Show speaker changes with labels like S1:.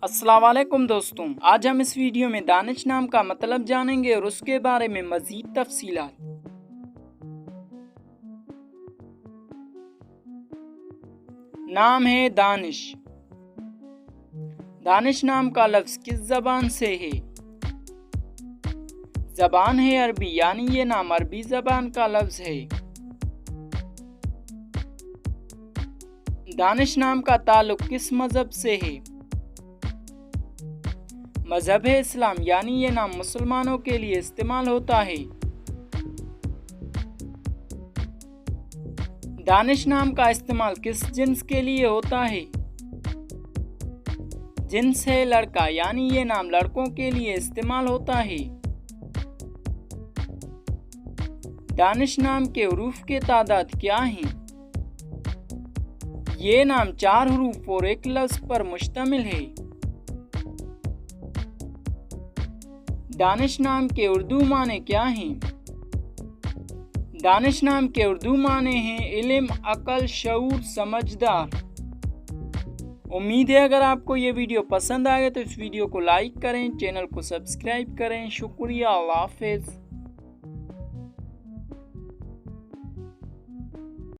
S1: अस्सलाम वालेकुम दोस्तों, आज हम इस वीडियो में दानिश नाम का मतलब जानेंगे और उसके बारे में मज़ीद तफसीलात। नाम है दानिश। दानिश नाम का लफ्ज़ किस ज़बान से है? ज़बान है अरबी, यानी ये नाम अरबी ज़बान का लफ्ज़ है। दानिश नाम का ताल्लुक किस मज़हब से है? मज़हब है इस्लाम, यानी ये नाम मुसलमानों के लिए इस्तेमाल होता है। दानिश नाम का इस्तेमाल किस जिन्स के लिए होता है? जिन्स है लड़का, यानी ये नाम लड़कों के लिए इस्तेमाल होता है। दानिश नाम के हुरूफ के तादाद क्या हैं? ये नाम 4 हुरूफ और एक लफ्ज़ पर मुश्तमिल है। दानिश नाम के उर्दू माने क्या हैं? दानिश नाम के उर्दू माने हैं इल्म, अकल, शऊर, समझदार। उम्मीद है अगर आपको ये वीडियो पसंद आए तो इस वीडियो को लाइक करें, चैनल को सब्सक्राइब करें। शुक्रिया, अल्लाह हाफ़िज़।